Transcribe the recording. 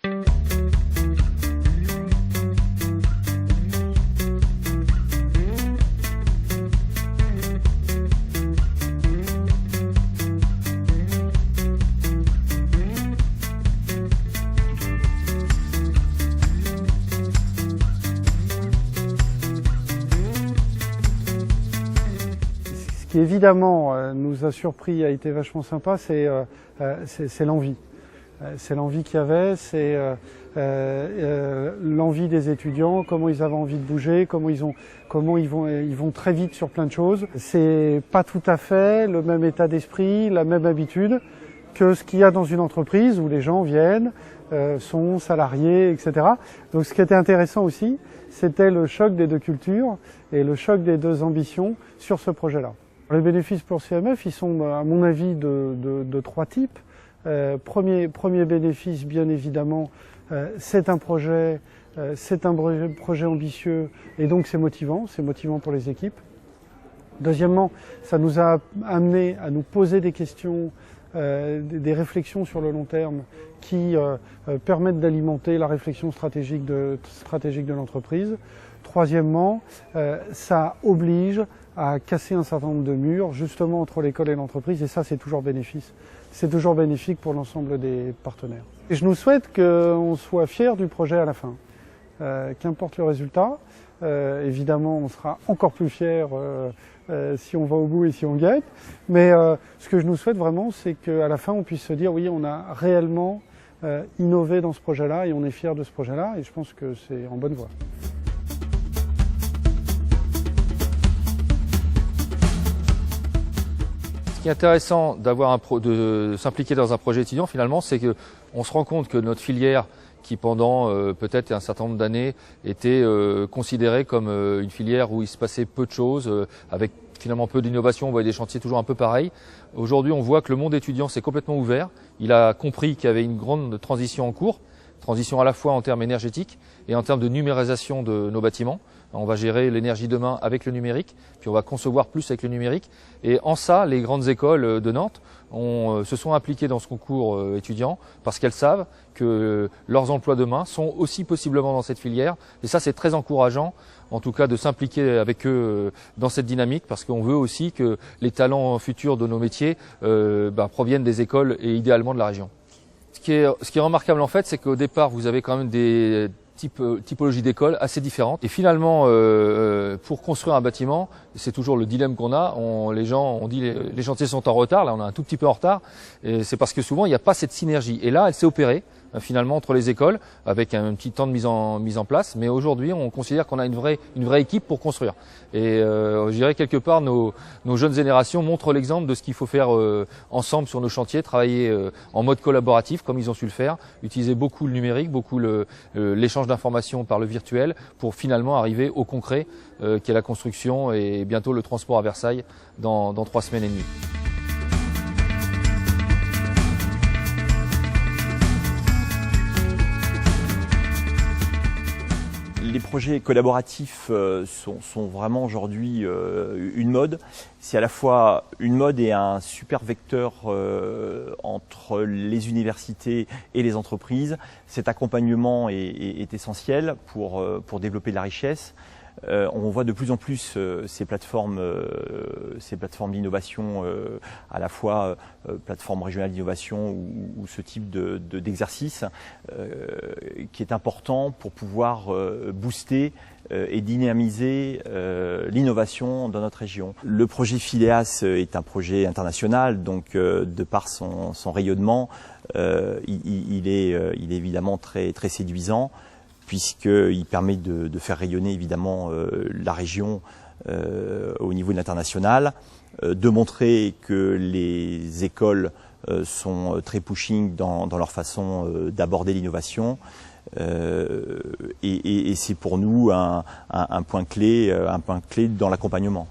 Ce qui évidemment nous a surpris, a été vachement sympa, c'est l'envie. C'est l'envie qu'il y avait, c'est l'envie des étudiants, comment ils avaient envie de bouger, comment ils vont très vite sur plein de choses. C'est pas tout à fait le même état d'esprit, la même habitude que ce qu'il y a dans une entreprise où les gens viennent, sont salariés, etc. Donc ce qui était intéressant aussi, c'était le choc des deux cultures et le choc des deux ambitions sur ce projet-là. Les bénéfices pour CMF, ils sont à mon avis de trois types. Premier bénéfice, bien évidemment, c'est un projet ambitieux et donc c'est motivant pour les équipes. Deuxièmement, ça nous a amené à nous poser des questions, des réflexions sur le long terme qui permettent d'alimenter la réflexion stratégique de l'entreprise. Troisièmement, ça oblige à casser un certain nombre de murs justement entre l'école et l'entreprise et ça c'est toujours bénéfique. C'est toujours bénéfique pour l'ensemble des partenaires. Et je nous souhaite qu'on soit fiers du projet à la fin. Qu'importe le résultat, évidemment on sera encore plus fiers si on va au bout et si on gagne. Mais ce que je nous souhaite vraiment, c'est qu'à la fin on puisse se dire oui, on a réellement innové dans ce projet-là et on est fiers de ce projet-là et je pense que c'est en bonne voie. Ce qui est intéressant de s'impliquer dans un projet étudiant finalement, c'est qu'on se rend compte que notre filière qui pendant peut-être un certain nombre d'années était considérée comme une filière où il se passait peu de choses, avec finalement peu d'innovation, on voyait des chantiers toujours un peu pareils. Aujourd'hui on voit que le monde étudiant s'est complètement ouvert, il a compris qu'il y avait une grande transition en cours, transition à la fois en termes énergétiques et en termes de numérisation de nos bâtiments. On va gérer l'énergie demain avec le numérique, puis on va concevoir plus avec le numérique. Et en ça, les grandes écoles de Nantes se sont impliquées dans ce concours étudiant parce qu'elles savent que leurs emplois demain sont aussi possiblement dans cette filière. Et ça, c'est très encourageant, en tout cas, de s'impliquer avec eux dans cette dynamique parce qu'on veut aussi que les talents futurs de nos métiers proviennent des écoles et idéalement de la région. Ce qui est remarquable en fait, c'est qu'au départ, vous avez quand même des typologies d'écoles assez différentes. Et finalement, pour construire un bâtiment, c'est toujours le dilemme qu'on a. Les gens ont dit les chantiers sont en retard. Là, on est un tout petit peu en retard. Et c'est parce que souvent, il n'y a pas cette synergie. Et là, elle s'est opérée finalement entre les écoles avec un petit temps de mise en place. Mais aujourd'hui, on considère qu'on a une vraie équipe pour construire. Et je dirais quelque part, nos jeunes générations montrent l'exemple de ce qu'il faut faire ensemble sur nos chantiers, travailler en mode collaboratif comme ils ont su le faire, utiliser beaucoup le numérique, beaucoup l'échange d'informations par le virtuel pour finalement arriver au concret qui est la construction et bientôt le transport à Versailles dans 3 semaines et demie. Les projets collaboratifs sont vraiment aujourd'hui une mode. C'est à la fois une mode et un super vecteur entre les universités et les entreprises. Cet accompagnement est essentiel pour développer de la richesse. On voit de plus en plus ces plateformes d'innovation, à la fois plateformes régionales d'innovation ou ce type d'exercice qui est important pour pouvoir booster et dynamiser l'innovation dans notre région. Le projet Phileas est un projet international, donc de par son rayonnement, il est évidemment très séduisant, puisqu'il permet de faire rayonner évidemment la région au niveau de l'international, de montrer que les écoles sont très pushing dans leur façon d'aborder l'innovation. Et c'est pour nous un point clé dans l'accompagnement.